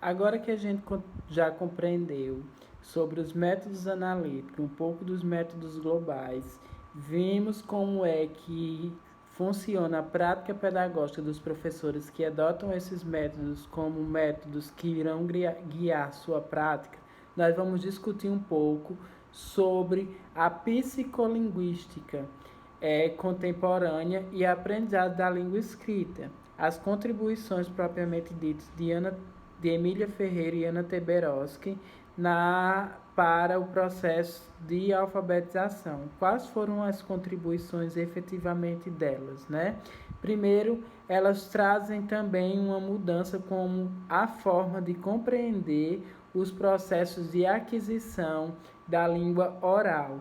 Agora que a gente já compreendeu sobre os métodos analíticos, um pouco dos métodos globais, vimos como é que funciona a prática pedagógica dos professores que adotam esses métodos como métodos que irão guiar sua prática, nós vamos discutir um pouco sobre a psicolinguística contemporânea e a aprendizado da língua escrita. As contribuições propriamente ditas de Emília Ferreira e Ana Teberoski para o processo de alfabetização. Quais foram as contribuições efetivamente delas, né? Primeiro, elas trazem também uma mudança como a forma de compreender os processos de aquisição da língua oral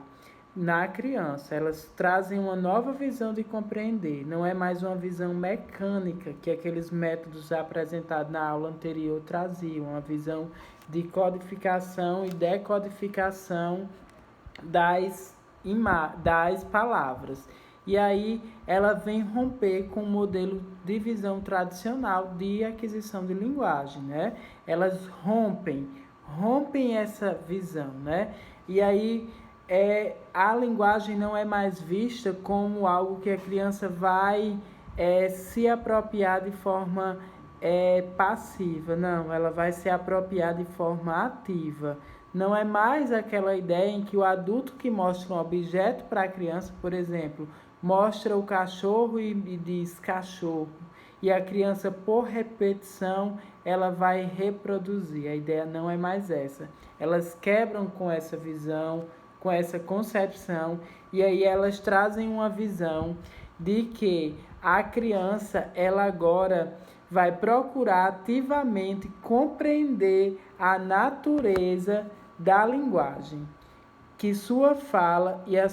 na criança. Elas trazem uma nova visão de compreender, não é mais uma visão mecânica que aqueles métodos apresentados na aula anterior traziam, uma visão de codificação e decodificação das palavras. E aí ela vem romper com o modelo de visão tradicional de aquisição de linguagem, né? Elas rompem essa visão, né? E aí a linguagem não é mais vista como algo que a criança vai se apropriar de forma passiva. Não, ela vai se apropriar de forma ativa. Não é mais aquela ideia em que o adulto que mostra um objeto para a criança, por exemplo, mostra o cachorro e diz cachorro. E a criança, por repetição, ela vai reproduzir. A ideia não é mais essa. Elas quebram com essa visão, com essa concepção, e aí elas trazem uma visão de que a criança, ela agora vai procurar ativamente compreender a natureza da linguagem, que sua fala e a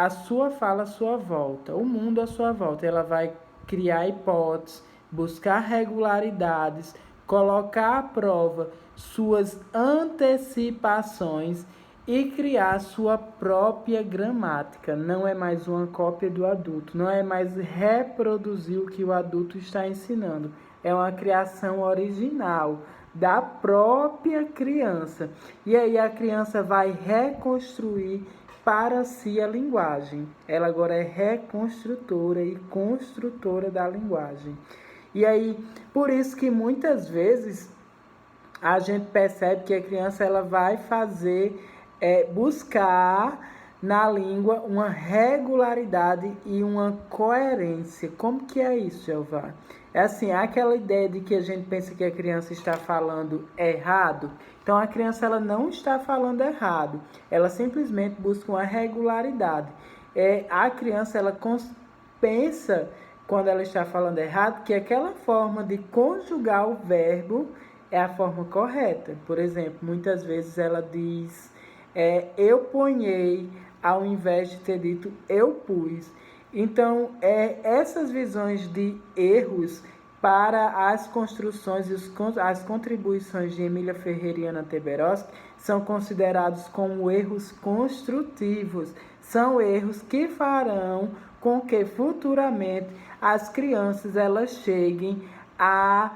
sua fala à sua volta, o mundo à sua volta. Ela vai criar hipóteses, buscar regularidades, colocar à prova suas antecipações e criar sua própria gramática. Não é mais uma cópia do adulto, não é mais reproduzir o que o adulto está ensinando. É uma criação original da própria criança. E aí a criança vai reconstruir para si a linguagem. Ela agora é reconstrutora e construtora da linguagem. E aí, por isso que muitas vezes a gente percebe que a criança ela vai buscar na língua uma regularidade e uma coerência. Como que é isso, Jeová? É assim, aquela ideia de que a gente pensa que a criança está falando errado. Então, a criança ela não está falando errado. Ela simplesmente busca uma regularidade. A criança ela pensa, quando ela está falando errado, que aquela forma de conjugar o verbo é a forma correta. Por exemplo, muitas vezes ela diz eu ponhei, ao invés de ter dito eu pus. Então, essas visões de erros para as construções e as contribuições de Emília Ferreira e Ana Teberoski são considerados como erros construtivos. São erros que farão com que futuramente as crianças elas cheguem à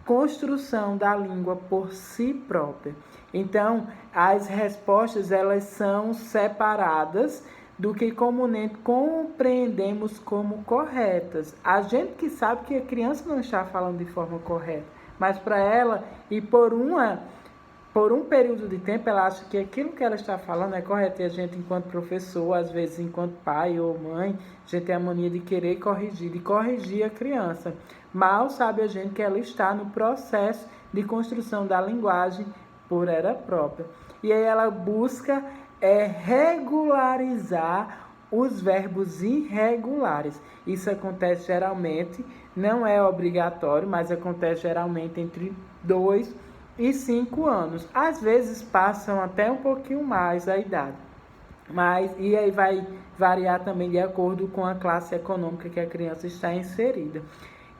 construção da língua por si própria. Então, as respostas elas são separadas do que comumente compreendemos como corretas. A gente que sabe que a criança não está falando de forma correta, mas para ela, e por um período de tempo, ela acha que aquilo que ela está falando é correto. E a gente, enquanto professor, às vezes, enquanto pai ou mãe, a gente tem a mania de querer corrigir a criança. Mal sabe a gente que ela está no processo de construção da linguagem por ela própria. E aí ela busca regularizar os verbos irregulares. Isso acontece geralmente, não é obrigatório, mas acontece geralmente entre 2 e 5 anos. Às vezes passam até um pouquinho mais a idade. E aí vai variar também de acordo com a classe econômica que a criança está inserida.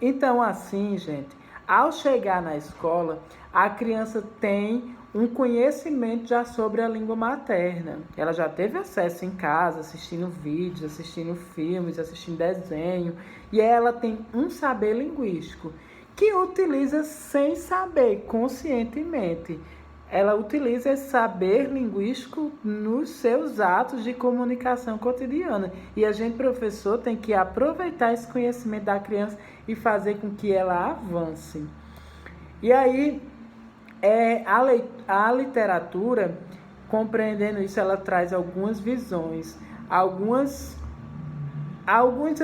Então, assim, gente, ao chegar na escola, a criança tem um conhecimento já sobre a língua materna. Ela já teve acesso em casa, assistindo vídeos, assistindo filmes, assistindo desenho. E ela tem um saber linguístico que utiliza sem saber, conscientemente. Ela utiliza esse saber linguístico nos seus atos de comunicação cotidiana. E a gente, professor, tem que aproveitar esse conhecimento da criança e fazer com que ela avance. E aí, a literatura, compreendendo isso, ela traz algumas visões, alguns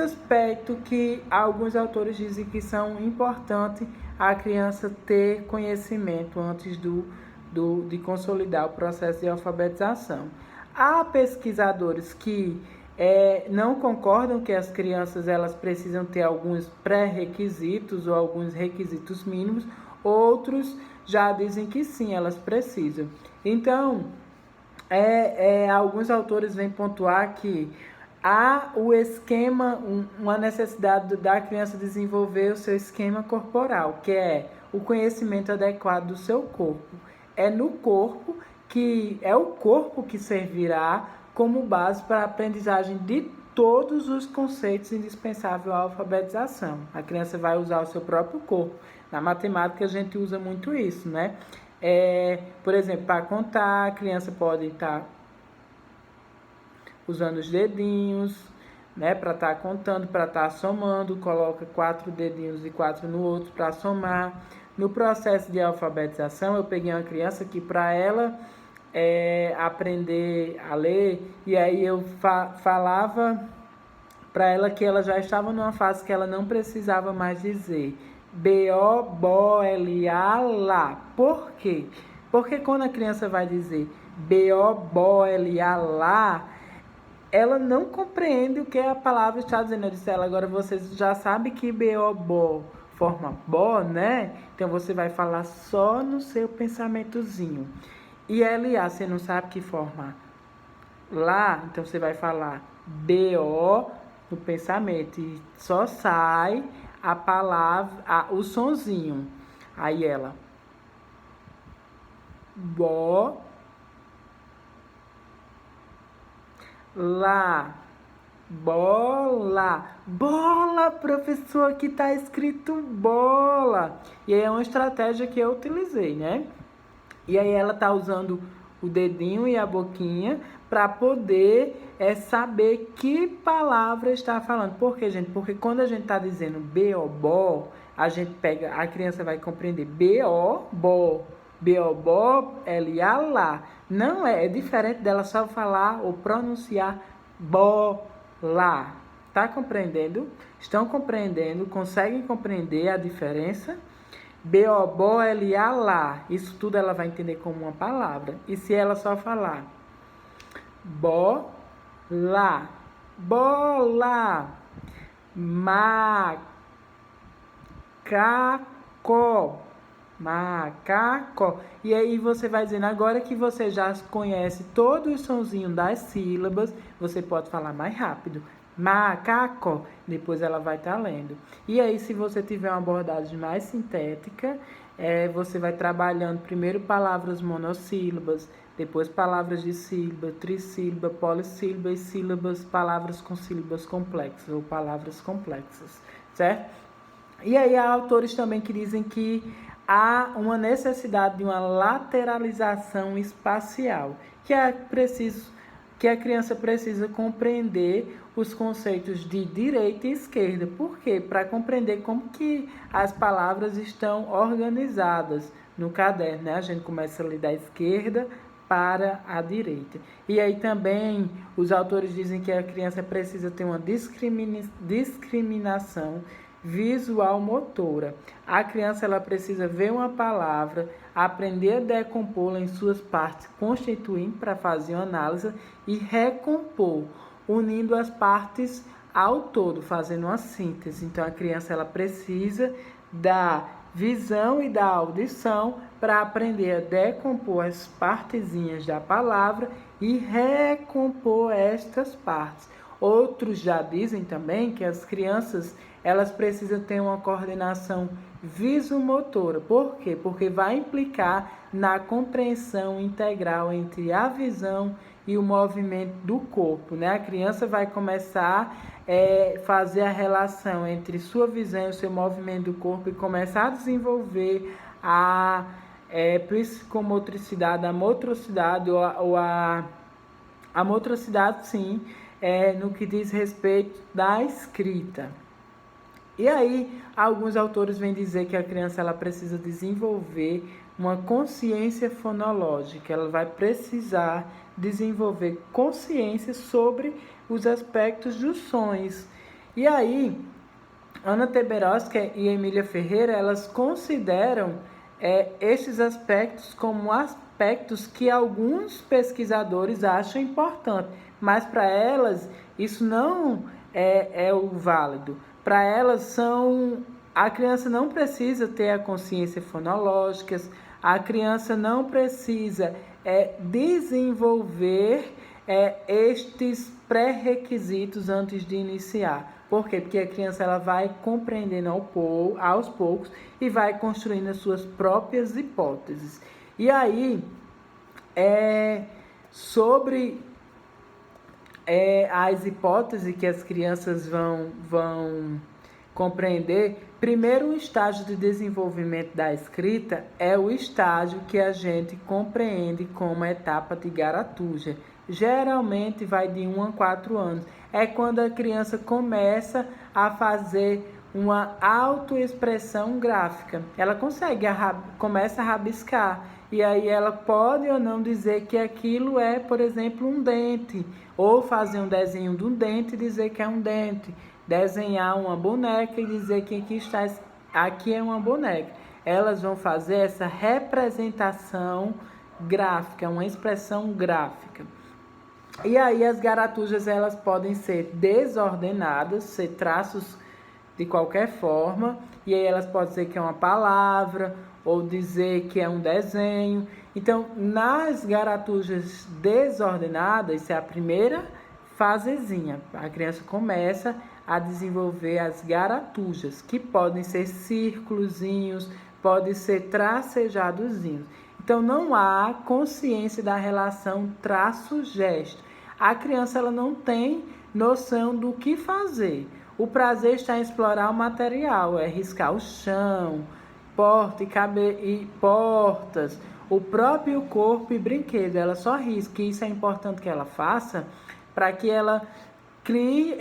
aspectos que alguns autores dizem que são importantes a criança ter conhecimento antes de consolidar o processo de alfabetização. Há pesquisadores que não concordam que as crianças elas precisam ter alguns pré-requisitos ou alguns requisitos mínimos, outros já dizem que sim, elas precisam. Então, alguns autores vêm pontuar que há o esquema, uma necessidade da criança desenvolver o seu esquema corporal, que é o conhecimento adequado do seu corpo. É no corpo o corpo que servirá como base para a aprendizagem de todos os conceitos indispensáveis à alfabetização. A criança vai usar o seu próprio corpo. Na matemática a gente usa muito isso, né? Por exemplo, para contar, a criança pode estar usando os dedinhos, né, para estar contando, para estar somando, coloca 4 dedinhos e 4 no outro para somar. No processo de alfabetização, eu peguei uma criança que para ela aprender a ler, e aí eu falava para ela que ela já estava numa fase que ela não precisava mais dizer B-O-B-O-L-A, lá. Por quê? Porque quando a criança vai dizer B-O-B-O-L-A, lá, ela não compreende o que a palavra está dizendo. Eu disse a ela, agora você já sabe que B-O-B-O forma BO, né? Então você vai falar só no seu pensamentozinho. E L-A, você não sabe que forma lá, então você vai falar B-O no pensamento. E só sai a palavra, o sonzinho. Aí ela BO lá, bola, bola, professor, aqui tá escrito bola. E aí é uma estratégia que eu utilizei, né? E aí ela tá usando o dedinho e a boquinha para poder saber que palavra está falando. Por quê, gente? Porque quando a gente tá dizendo B-O-Bo, a gente pega, a criança vai compreender B-O-Bo. B-O-Bo, L-A, lá. Não é diferente dela só falar ou pronunciar bola. Tá compreendendo? Estão compreendendo? Conseguem compreender a diferença? B-O-Bo, L-A, lá. Isso tudo ela vai entender como uma palavra. E se ela só falar bola, bola, macaco, macaco. E aí você vai dizendo, agora que você já conhece todo o sonzinho das sílabas, você pode falar mais rápido. Macaco, depois ela vai estar lendo. E aí, se você tiver uma abordagem mais sintética, você vai trabalhando primeiro palavras monossílabas, depois palavras de sílaba, trissílaba, polissílaba e sílabas, palavras com sílabas complexas ou palavras complexas, certo? E aí há autores também que dizem que há uma necessidade de uma lateralização espacial, que a criança precisa compreender os conceitos de direita e esquerda. Por quê? Para compreender como que as palavras estão organizadas no caderno, né? A gente começa a ler da esquerda para a direita. E aí também os autores dizem que a criança precisa ter uma discriminação visual motora. A criança ela precisa ver uma palavra, aprender a decompô-la em suas partes constituintes para fazer uma análise e recompor, unindo as partes ao todo, fazendo uma síntese. Então a criança ela precisa da visão e da audição para aprender a decompor as partezinhas da palavra e recompor estas partes. Outros já dizem também que as crianças elas precisam ter uma coordenação visomotora. Por quê? Porque vai implicar na compreensão integral entre a visão e o movimento do corpo, né? A criança vai começar a fazer a relação entre sua visão e o seu movimento do corpo e começar a desenvolver a psicomotricidade, a motricidade ou a motricidade, sim, no que diz respeito da escrita. E aí, alguns autores vêm dizer que a criança ela precisa desenvolver uma consciência fonológica, ela vai precisar desenvolver consciência sobre os aspectos dos sons. E aí, Anna Teberoska e Emília Ferreira, elas consideram esses aspectos como aspectos que alguns pesquisadores acham importantes, mas para elas isso não é o válido. Para elas a criança não precisa ter a consciência fonológica, a criança não precisa desenvolver estes pré-requisitos antes de iniciar. Por quê? Porque a criança ela vai compreendendo aos poucos e vai construindo as suas próprias hipóteses. E aí, sobre as hipóteses que as crianças vão compreender, primeiro o estágio de desenvolvimento da escrita é o estágio que a gente compreende como a etapa de garatuja. Geralmente vai de 1 a 4 anos. É quando a criança começa a fazer uma autoexpressão gráfica. Ela começa a rabiscar. E aí ela pode ou não dizer que aquilo é, por exemplo, um dente. Ou fazer um desenho de um dente e dizer que é um dente. Desenhar uma boneca e dizer que aqui é uma boneca. Elas vão fazer essa representação gráfica, uma expressão gráfica. E aí as garatujas elas podem ser desordenadas, ser traços de qualquer forma, e aí elas podem dizer que é uma palavra ou dizer que é um desenho. Então, nas garatujas desordenadas, isso é a primeira fasezinha. A criança começa a desenvolver as garatujas, que podem ser círculozinhos, podem ser tracejadozinhos. Então, não há consciência da relação traço-gesto. A criança ela não tem noção do que fazer. O prazer está em explorar o material, riscar o chão, portas, o próprio corpo e brinquedo. Ela só risca, e isso é importante que ela faça para que ela crie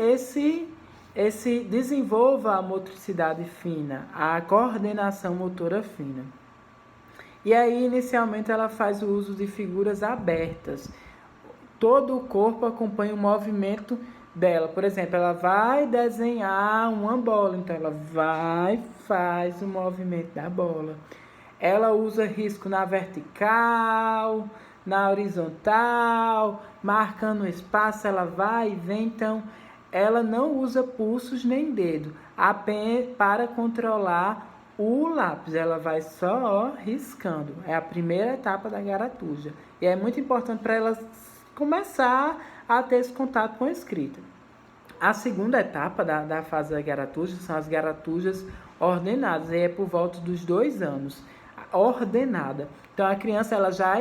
desenvolva a motricidade fina, a coordenação motora fina. E aí, inicialmente, ela faz o uso de figuras abertas. Todo o corpo acompanha o movimento dela. Por exemplo, ela vai desenhar uma bola, então ela faz o movimento da bola. Ela usa risco na vertical, na horizontal, marcando o espaço, ela vai e vem. Então, ela não usa pulsos nem dedo, apenas para controlar o lápis. Ela vai só riscando. É a primeira etapa da garatuja. E é muito importante para ela começar a ter esse contato com a escrita. A segunda etapa da fase da garatuja são as garatujas ordenadas, aí é por volta dos 2 anos, ordenada. Então, a criança ela já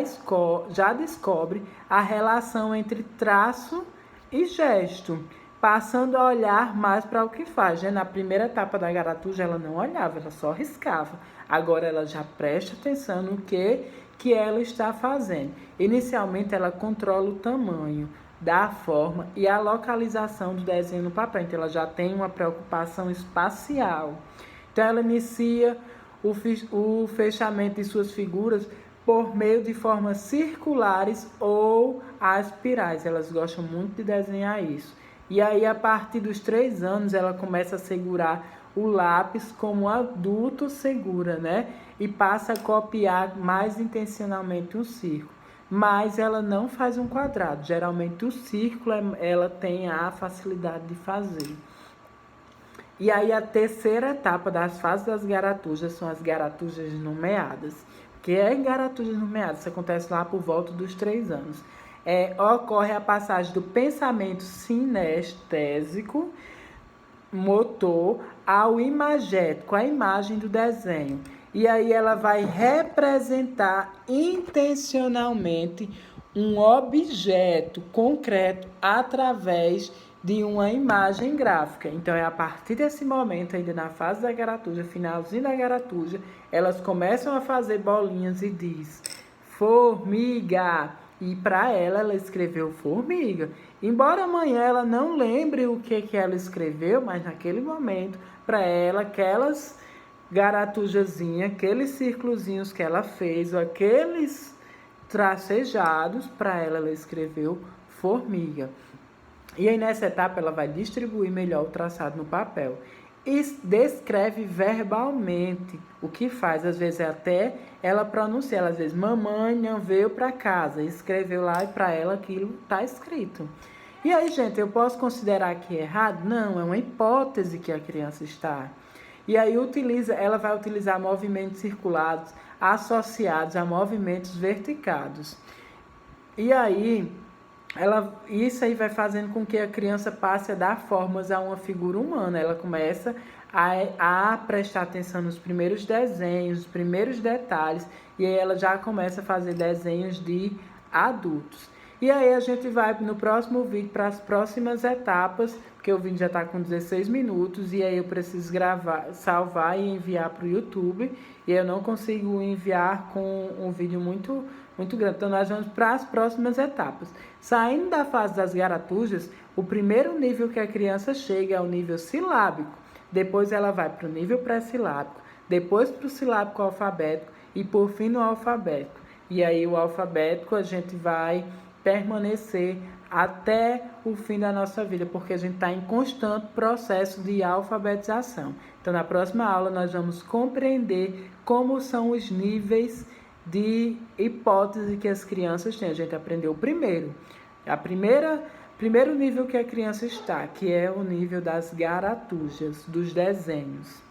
descobre a relação entre traço e gesto, passando a olhar mais para o que faz. Na primeira etapa da garatuja, ela não olhava, ela só riscava. Agora, ela já presta atenção no que ela está fazendo. Inicialmente, ela controla o tamanho, da forma e a localização do desenho no papel. Então, ela já tem uma preocupação espacial. Então, ela inicia o fechamento de suas figuras por meio de formas circulares ou espirais. Elas gostam muito de desenhar isso. E aí, a partir dos 3 anos, ela começa a segurar o lápis como um adulto segura, né? E passa a copiar mais intencionalmente um círculo. Mas ela não faz um quadrado. Geralmente, o círculo ela tem a facilidade de fazer. E aí, a terceira etapa das fases das garatujas são as garatujas nomeadas. Que é garatujas nomeadas, isso acontece lá por volta dos 3 anos. Ocorre a passagem do pensamento sinestésico motor ao imagético, a imagem do desenho. E aí ela vai representar intencionalmente um objeto concreto através de uma imagem gráfica. Então, é a partir desse momento, ainda na fase da garatuja, finalzinho da garatuja, elas começam a fazer bolinhas e diz formiga. E para ela escreveu formiga. Embora amanhã ela não lembre o que ela escreveu, mas naquele momento, para ela, aquelas garatujazinhas, aqueles círculozinhos que ela fez, aqueles tracejados, para ela escreveu formiga. E aí nessa etapa ela vai distribuir melhor o traçado no papel. E descreve verbalmente o que faz. Às vezes até ela pronuncia, às vezes mamãe não veio para casa, escreveu lá e para ela aquilo está escrito. E aí, gente, eu posso considerar que é errado? Não, é uma hipótese que a criança está. E aí ela vai utilizar movimentos circulados associados a movimentos verticados. E aí isso aí vai fazendo com que a criança passe a dar formas a uma figura humana. Ela começa a prestar atenção nos primeiros desenhos, nos primeiros detalhes, e aí ela já começa a fazer desenhos de adultos. E aí a gente vai no próximo vídeo para as próximas etapas, porque o vídeo já está com 16 minutos, e aí eu preciso salvar e enviar para o YouTube, e eu não consigo enviar com um vídeo muito grande. Então nós vamos para as próximas etapas. Saindo da fase das garatujas, o primeiro nível que a criança chega é o nível silábico, depois ela vai para o nível pré-silábico, depois para o silábico alfabético e por fim no alfabético. E aí o alfabético a gente vai permanecer até o fim da nossa vida, porque a gente está em constante processo de alfabetização. Então, na próxima aula, nós vamos compreender como são os níveis de hipótese que as crianças têm. A gente aprendeu primeiro nível que a criança está, que é o nível das garatujas, dos desenhos.